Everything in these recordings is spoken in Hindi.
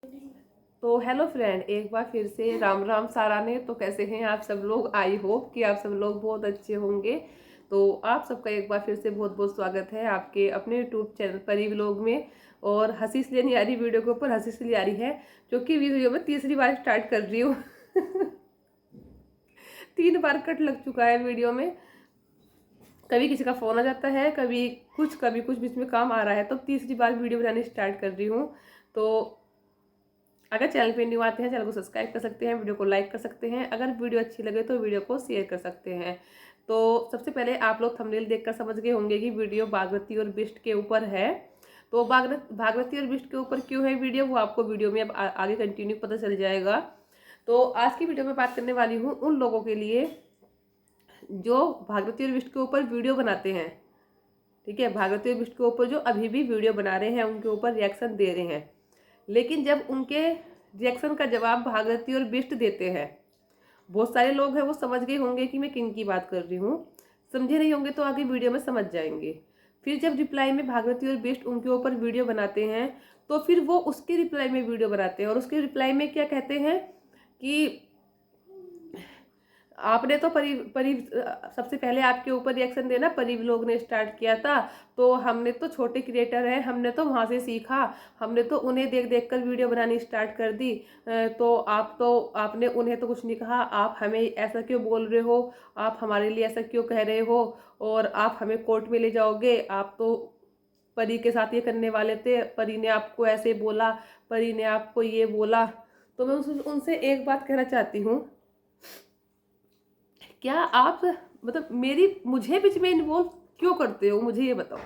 तो हेलो फ्रेंड, एक बार फिर से राम राम सारा ने। तो कैसे हैं आप सब लोग? आई होप कि आप सब लोग बहुत अच्छे होंगे। तो आप सबका एक बार फिर से बहुत बहुत स्वागत है आपके अपने यूट्यूब चैनल परी व्लॉग में। और हंसी इसलिए नहीं आ रही वीडियो के ऊपर, हंसी इसलिए आ रही है क्योंकि वीडियो में तीसरी बार स्टार्ट कर रही हूँ। 3 बार कट लग चुका है वीडियो में। कभी किसी का फ़ोन आ जाता है, कभी कुछ बीच में काम आ रहा है, तो तीसरी बार वीडियो बनानी स्टार्ट कर रही हूँ। तो अगर चैनल पे न्यू आते हैं, चैनल को सब्सक्राइब कर सकते हैं, वीडियो को लाइक कर सकते हैं, अगर वीडियो अच्छी लगे तो वीडियो को शेयर कर सकते हैं। तो सबसे पहले आप लोग थंबनेल देखकर समझ गए होंगे कि वीडियो भागवती और बिष्ट के ऊपर है। तो भागवती और बिष्ट के ऊपर क्यों है वीडियो, वो आपको वीडियो में अब आगे कंटिन्यू पता चल जाएगा। तो आज की वीडियो में बात करने वाली हूँ उन लोगों के लिए जो भागवती और बिष्ट के ऊपर वीडियो बनाते हैं। ठीक है, भागवती और बिष्ट के ऊपर जो अभी भी वीडियो बना रहे हैं, उनके ऊपर रिएक्शन दे रहे हैं। लेकिन जब उनके रिएक्शन का जवाब भागवती और बिष्ट देते हैं, बहुत सारे लोग हैं वो समझ गए होंगे कि मैं किन की बात कर रही हूँ। समझे नहीं होंगे तो आगे वीडियो में समझ जाएंगे। फिर जब रिप्लाई में भागवती और बिष्ट उनके ऊपर वीडियो बनाते हैं, तो फिर वो उसके रिप्लाई में वीडियो बनाते हैं और उसके रिप्लाई में क्या कहते हैं कि आपने तो परी परी सबसे पहले आपके ऊपर रिएक्शन देना परी व्लॉग ने स्टार्ट किया था। तो हमने तो छोटे क्रिएटर हैं, हमने तो वहाँ से सीखा, हमने तो उन्हें देख देख कर वीडियो बनानी स्टार्ट कर दी। तो आपने उन्हें तो कुछ नहीं कहा, आप हमें ऐसा क्यों बोल रहे हो, आप हमारे लिए ऐसा क्यों कह रहे हो, और आप हमें कोर्ट में ले जाओगे, आप तो परी के साथ ये करने वाले थे, परी ने आपको ऐसे बोला, परी ने आपको ये बोला। तो मैं उनसे एक बात कहना चाहती हूँ, क्या आप मतलब मुझे बीच में इन्वॉल्व क्यों करते हो, मुझे ये बताओ।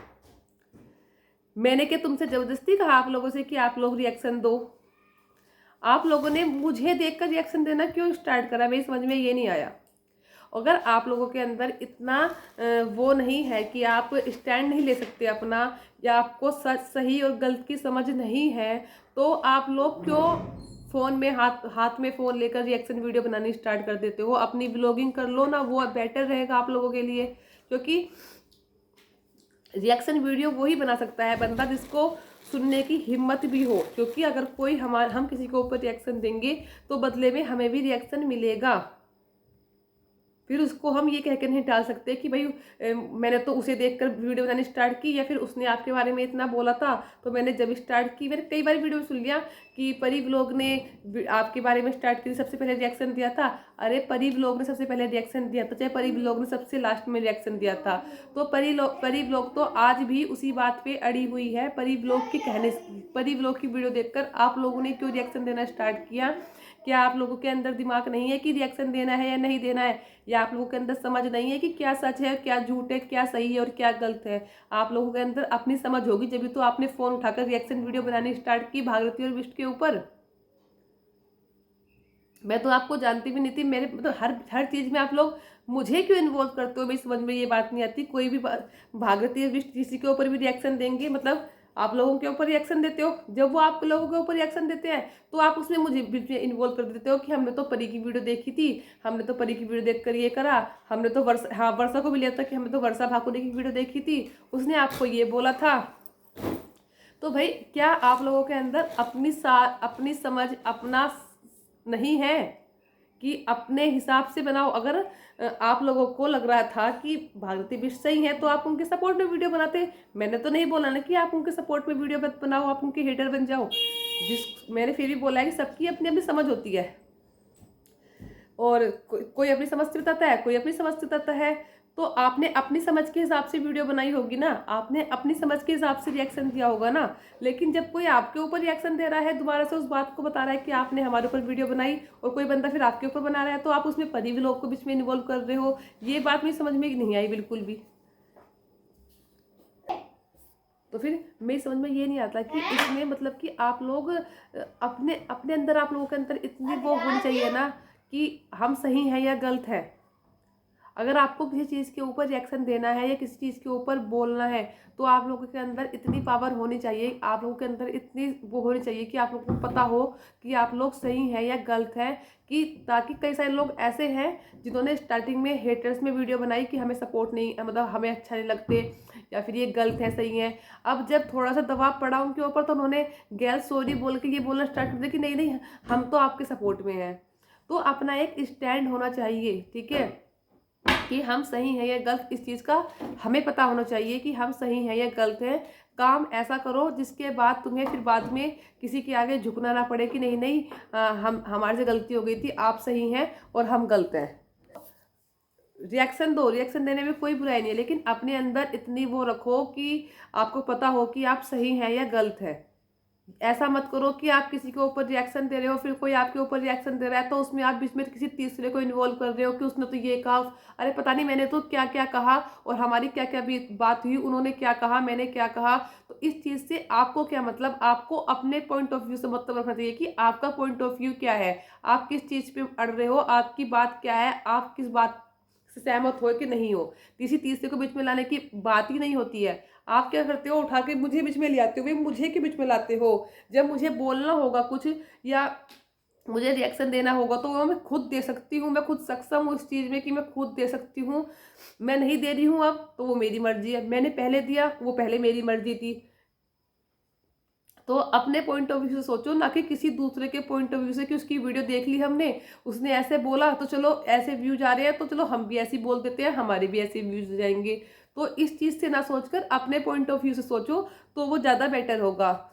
मैंने क्या तुमसे जबरदस्ती कहा आप लोगों से कि आप लोग रिएक्शन दो? आप लोगों ने मुझे देखकर रिएक्शन देना क्यों स्टार्ट करा, मेरी समझ में ये नहीं आया। अगर आप लोगों के अंदर इतना वो नहीं है कि आप स्टैंड नहीं ले सकते अपना, या आपको सच सही और गलत की समझ नहीं है, तो आप लोग क्यों फ़ोन में हाथ हाथ में फ़ोन लेकर रिएक्शन वीडियो बनानी स्टार्ट कर देते हो? अपनी व्लॉगिंग कर लो ना, वो बेटर रहेगा आप लोगों के लिए। क्योंकि रिएक्शन वीडियो वही बना सकता है बंदा जिसको सुनने की हिम्मत भी हो। क्योंकि अगर हम किसी के ऊपर रिएक्शन देंगे तो बदले में हमें भी रिएक्शन मिलेगा। फिर उसको हम ये कह के नहीं टाल सकते कि भाई मैंने तो उसे देखकर वीडियो बनानी स्टार्ट की, या फिर उसने आपके बारे में इतना बोला था तो मैंने जब स्टार्ट की। मैंने कई बार वीडियो में सुन लिया कि परी व्लॉग ने आपके बारे में स्टार्ट की, सबसे पहले रिएक्शन दिया था। अरे परी व्लॉग ने सबसे पहले रिएक्शन दिया था, चाहे परी व्लॉग ने सबसे लास्ट में रिएक्शन दिया था, तो परी व्लॉग तो आज भी उसी बात पे अड़ी हुई है। परी व्लॉग की वीडियो देखकर आप लोगों ने क्यों रिएक्शन देना स्टार्ट किया? क्या आप लोगों के अंदर दिमाग नहीं है कि रिएक्शन देना है या नहीं देना है? या आप लोगों के अंदर समझ नहीं है कि क्या सच है, क्या झूठ है, क्या सही है और क्या गलत है? आप लोगों के अंदर अपनी समझ होगी जब तो आपने फोन उठाकर रिएक्शन वीडियो बनानी स्टार्ट की भागवती और बिष्ट के ऊपर। मैं तो आपको जानती भी नहीं थी, मेरे मतलब हर हर चीज में आप लोग मुझे क्यों इन्वॉल्व करते हो, मेरी समझ में ये बात नहीं आती। कोई भी भागवती और बिष्ट किसी के ऊपर भी रिएक्शन देंगे, मतलब आप लोगों के ऊपर रिएक्शन देते हो, जब वो आप लोगों के ऊपर रिएक्शन देते हैं तो आप उसमें मुझे बीच में इन्वॉल्व कर देते हो कि हमने तो परी की वीडियो देखी थी, हमने तो परी की वीडियो देखकर ये करा, हमने तो वर्षा को भी लिया था कि हमने तो वर्षा भाकुरी की वीडियो देखी थी, उसने आपको ये बोला था। तो भाई क्या आप लोगों के अंदर अपनी समझ अपना नहीं है कि अपने हिसाब से बनाओ? अगर आप लोगों को लग रहा था कि भारती बिष्ट सही है तो आप उनके सपोर्ट में वीडियो बनाते। मैंने तो नहीं बोला ना कि आप उनके सपोर्ट में वीडियो मत बनाओ, आप उनके हेटर बन जाओ। मैंने फिर भी बोला है कि सबकी अपनी अपनी समझ होती है, और कोई अपनी समझ से बताता है, कोई अपनी समझ से बताता है। तो आपने अपनी समझ के हिसाब से वीडियो बनाई होगी ना, आपने अपनी समझ के हिसाब से रिएक्शन दिया होगा ना। लेकिन जब कोई आपके ऊपर रिएक्शन दे रहा है, दोबारा से उस बात को बता रहा है कि आपने हमारे ऊपर वीडियो बनाई, और कोई बंदा फिर आपके ऊपर बना रहा है, तो आप उसमें परी व्लॉग को बीच में इन्वॉल्व कर रहे हो। ये बात मेरी समझ में नहीं आई बिल्कुल भी। तो फिर मेरी समझ में ये नहीं आता कि इसमें मतलब कि आप लोग अपने अपने अंदर, आप लोगों के अंदर इतनी वो होनी चाहिए ना कि हम सही हैं या गलत है। अगर आपको किसी चीज़ के ऊपर रिएक्शन देना है या किसी चीज़ के ऊपर बोलना है तो आप लोगों के अंदर इतनी पावर होनी चाहिए, आप लोगों के अंदर इतनी वो होनी चाहिए कि आप लोगों को पता हो कि आप लोग सही हैं या गलत हैं। कि ताकि कई सारे लोग ऐसे हैं जिन्होंने स्टार्टिंग में हेटर्स में वीडियो बनाई कि हमें सपोर्ट नहीं, मतलब हमें अच्छा नहीं लगते या फिर ये गलत है सही है। अब जब थोड़ा सा दबाव पड़ा उनके ऊपर तो उन्होंने गैर सॉरी बोल के ये बोलना स्टार्ट कर दिया कि नहीं नहीं हम तो आपके सपोर्ट में हैं। तो अपना एक स्टैंड होना चाहिए, ठीक है, कि हम सही हैं या गलत। इस चीज़ का हमें पता होना चाहिए कि हम सही हैं या गलत हैं। काम ऐसा करो जिसके बाद तुम्हें फिर बाद में किसी के आगे झुकना ना पड़े कि नहीं नहीं हम हमारे से गलती हो गई थी, आप सही हैं और हम गलत हैं। रिएक्शन दो, रिएक्शन देने में कोई बुराई नहीं है, लेकिन अपने अंदर इतनी वो रखो कि आपको पता हो कि आप सही हैं या गलत है। ऐसा मत करो कि आप किसी के ऊपर रिएक्शन दे रहे हो, फिर कोई आपके ऊपर रिएक्शन दे रहा है तो उसमें आप बीच में किसी तीसरे को इन्वॉल्व कर रहे हो कि उसने तो ये कहा, अरे पता नहीं मैंने तो क्या क्या कहा और हमारी क्या क्या भी बात हुई, उन्होंने क्या कहा मैंने क्या कहा। तो इस चीज़ से आपको क्या मतलब, आपको अपने पॉइंट ऑफ व्यू से मतलब रखना चाहिए कि आपका पॉइंट ऑफ व्यू क्या है, आप किस चीज़ पे अड़ रहे हो, आपकी बात क्या है, आप किस बात से सहमत हो कि नहीं हो। किसी तीसरे को बीच में लाने की बात ही नहीं होती है। आप क्या करते हो, उठा के मुझे बीच में ले आते हो, भाई मुझे के बीच में लाते हो। जब मुझे बोलना होगा कुछ या मुझे रिएक्शन देना होगा तो वो मैं खुद दे सकती हूँ, मैं खुद सक्षम हूँ इस चीज़ में कि मैं खुद दे सकती हूँ। मैं नहीं दे रही हूँ अब तो वो मेरी मर्जी है, मैंने पहले दिया वो पहले मेरी मर्जी थी। तो अपने पॉइंट ऑफ व्यू से सोचो, ना कि किसी दूसरे के पॉइंट ऑफ व्यू से कि उसकी वीडियो देख ली हमने, उसने ऐसे बोला तो चलो ऐसे व्यूज आ रहे हैं तो चलो हम भी ऐसे बोल देते हैं, हमारे भी ऐसे व्यूज जाएंगे। तो इस चीज़ से ना सोचकर अपने पॉइंट ऑफ व्यू से सोचो तो वो ज़्यादा बेटर होगा।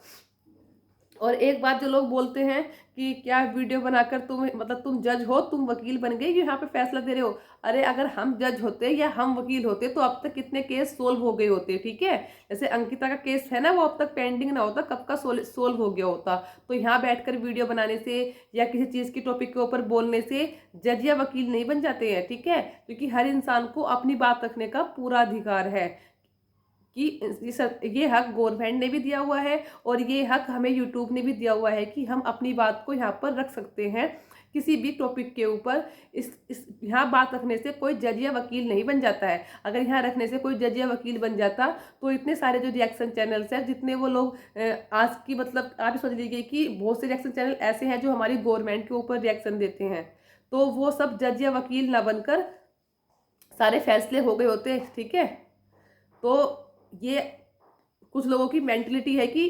और एक बात जो लोग बोलते हैं कि क्या वीडियो बनाकर तुम मतलब तुम जज हो, तुम वकील बन गए, यहाँ पे फैसला दे रहे हो। अरे अगर हम जज होते या हम वकील होते तो अब तक कितने केस सोल्व हो गए होते, ठीक है। जैसे अंकिता का केस है ना, वो अब तक पेंडिंग ना होता, कब का सोल्व हो गया होता। तो यहाँ बैठकर वीडियो बनाने से या किसी चीज़ की टॉपिक के ऊपर बोलने से जज या वकील नहीं बन जाते हैं, ठीक है। क्योंकि हर इंसान को अपनी बात रखने का पूरा अधिकार है कि ये हक गवर्नमेंट ने भी दिया हुआ है और ये हक हमें यूट्यूब ने भी दिया हुआ है कि हम अपनी बात को यहाँ पर रख सकते हैं किसी भी टॉपिक के ऊपर। इस यहाँ बात रखने से कोई जज या वकील नहीं बन जाता है। अगर यहाँ रखने से कोई जज या वकील बन जाता तो इतने सारे जो रिएक्शन चैनल्स हैं, जितने वो लोग आज की मतलब आप समझ लीजिए कि बहुत से रिएक्शन चैनल ऐसे हैं जो हमारी गवर्नमेंट के ऊपर रिएक्शन देते हैं, तो वो सब जज या वकील ना बनकर सारे फैसले हो गए होते, ठीक है। तो ये कुछ लोगों की मेंटलिटी है कि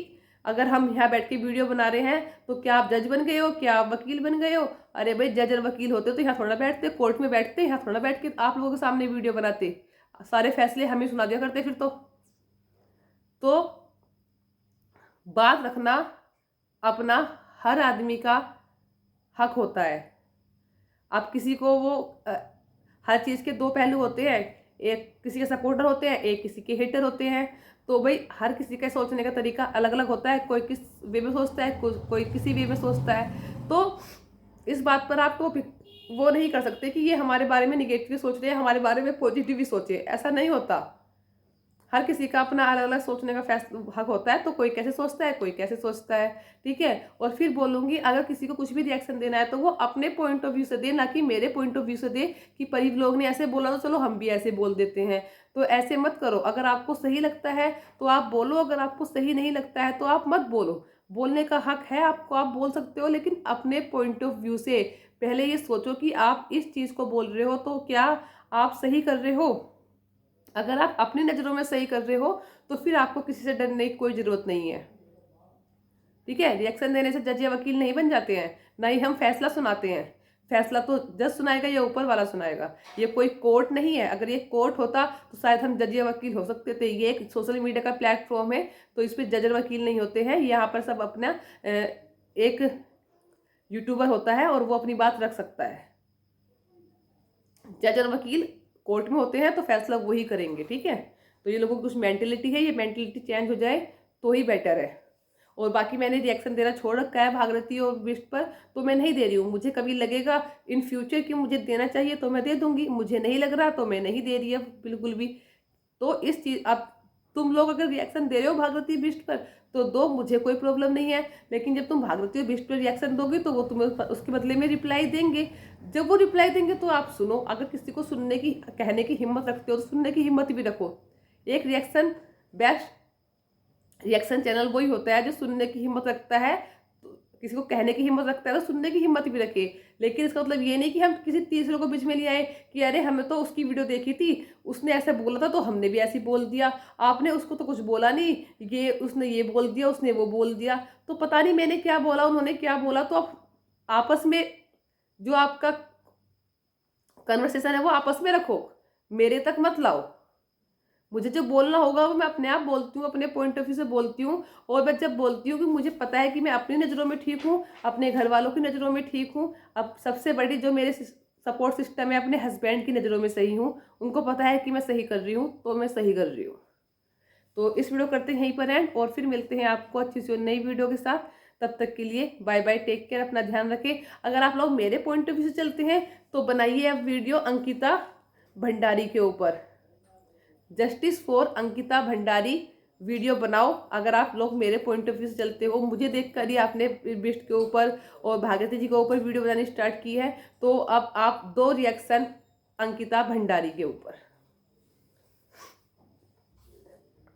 अगर हम यहाँ बैठ के वीडियो बना रहे हैं तो क्या आप जज बन गए हो, क्या आप वकील बन गए हो। अरे भाई जज और वकील होते तो यहाँ थोड़ा बैठते, कोर्ट में बैठते, यहाँ थोड़ा बैठ के आप लोगों के सामने वीडियो बनाते, सारे फैसले हमें सुना दिया करते फिर तो बात रखना अपना हर आदमी का हक होता है। आप किसी को वो हर चीज़ के दो पहलू होते हैं, एक किसी के सपोर्टर होते हैं, एक किसी के हेटर होते हैं। तो भाई हर किसी का सोचने का तरीका अलग अलग होता है, कोई किस वे में सोचता है, कोई किसी वे में सोचता है। तो इस बात पर आपको वो नहीं कर सकते कि ये हमारे बारे में निगेटिव सोच रहे हैं, हमारे बारे में पॉजिटिव ही सोचे, ऐसा नहीं होता। हर किसी का अपना अलग अलग सोचने का हक होता है। तो कोई कैसे सोचता है, कोई कैसे सोचता है, ठीक है। और फिर बोलूँगी अगर किसी को कुछ भी रिएक्शन देना है तो वो अपने पॉइंट ऑफ व्यू से दे, ना कि मेरे पॉइंट ऑफ व्यू से दे कि परीब लोग ने ऐसे बोला तो चलो हम भी ऐसे बोल देते हैं। तो ऐसे मत करो। अगर आपको सही लगता है तो आप बोलो, अगर आपको सही नहीं लगता है तो आप मत बोलो। बोलने का हक है आपको, आप बोल सकते हो, लेकिन अपने पॉइंट ऑफ व्यू से। पहले ये सोचो कि आप इस चीज़ को बोल रहे हो तो क्या आप सही कर रहे हो। अगर आप अपनी नज़रों में सही कर रहे हो तो फिर आपको किसी से डरने की कोई ज़रूरत नहीं है, ठीक है। रिएक्शन देने से जज या वकील नहीं बन जाते हैं, ना ही हम फैसला सुनाते हैं। फैसला तो जज सुनाएगा या ऊपर वाला सुनाएगा, ये कोई कोर्ट नहीं है। अगर ये कोर्ट होता तो शायद हम जज या वकील हो सकते थे। ये एक सोशल मीडिया का प्लेटफॉर्म है तो इस पर जज और वकील नहीं होते हैं। यहाँ पर सब अपना एक यूट्यूबर होता है और वो अपनी बात रख सकता है। जज और वकील कोर्ट में होते हैं तो फैसला वही करेंगे, ठीक है। तो ये लोगों की कुछ मेंटेलिटी है, ये मेंटेलिटी चेंज हो जाए तो ही बेटर है। और बाकी मैंने रिएक्शन देना छोड़ रखा है भागीरथी और विष्ट पर, तो मैं नहीं दे रही हूँ। मुझे कभी लगेगा इन फ्यूचर कि मुझे देना चाहिए तो मैं दे दूंगी, मुझे नहीं लग रहा तो मैं नहीं दे रही है बिल्कुल भी। तो इस चीज़ अब तुम लोग अगर रिएक्शन दे रहे हो भागीरथी विष्ट पर तो दो, मुझे कोई प्रॉब्लम नहीं है। लेकिन जब तुम भागवती और बिष्ट पर रिएक्शन दोगे तो वो तुम्हें उसके बदले में रिप्लाई देंगे। जब वो रिप्लाई देंगे तो आप सुनो। अगर किसी को सुनने की, कहने की हिम्मत रखते हो तो सुनने की हिम्मत भी रखो। एक रिएक्शन, बेस्ट रिएक्शन चैनल वही होता है जो सुनने की हिम्मत रखता है, किसी को कहने की हिम्मत रखता है तो सुनने की हिम्मत भी रखे। लेकिन इसका मतलब ये नहीं कि हम किसी तीसरे को बीच में ले आए कि अरे हमें तो उसकी वीडियो देखी थी, उसने ऐसे बोला था तो हमने भी ऐसे बोल दिया, आपने उसको तो कुछ बोला नहीं, ये उसने ये बोल दिया, उसने वो बोल दिया, तो पता नहीं मैंने क्या बोला, उन्होंने क्या बोला। तो आप आपस में जो आपका कन्वर्सेशन है वो आपस में रखो, मेरे तक मत लाओ। मुझे जो बोलना होगा वो मैं अपने आप बोलती हूँ, अपने पॉइंट ऑफ व्यू से बोलती हूँ। और मैं जब बोलती हूँ कि मुझे पता है कि मैं अपनी नज़रों में ठीक हूँ, अपने घर वालों की नज़रों में ठीक हूँ, अब सबसे बड़ी जो मेरे सपोर्ट सिस्टम है, अपने हस्बैंड की नज़रों में सही हूँ, उनको पता है कि मैं सही कर रही हूँ तो मैं सही कर रही हूँ। तो इस वीडियो करते हैं यहीं पर एंड, और फिर मिलते हैं आपको अच्छी सी नई वीडियो के साथ। तब तक के लिए बाय बाय, टेक केयर, अपना ध्यान रखें। अगर आप लोग मेरे पॉइंट ऑफ व्यू से चलते हैं तो बनाइए अब वीडियो अंकिता भंडारी के ऊपर, justice for Ankita Bhandari video बनाओ। अगर आप लोग मेरे पॉइंट ऑफ व्यू से चलते हो, मुझे देखकर ही आपने बिष्ट के ऊपर और भागवती जी के ऊपर वीडियो बनानी स्टार्ट की है, तो अब आप दो रिएक्शन अंकिता भंडारी के ऊपर।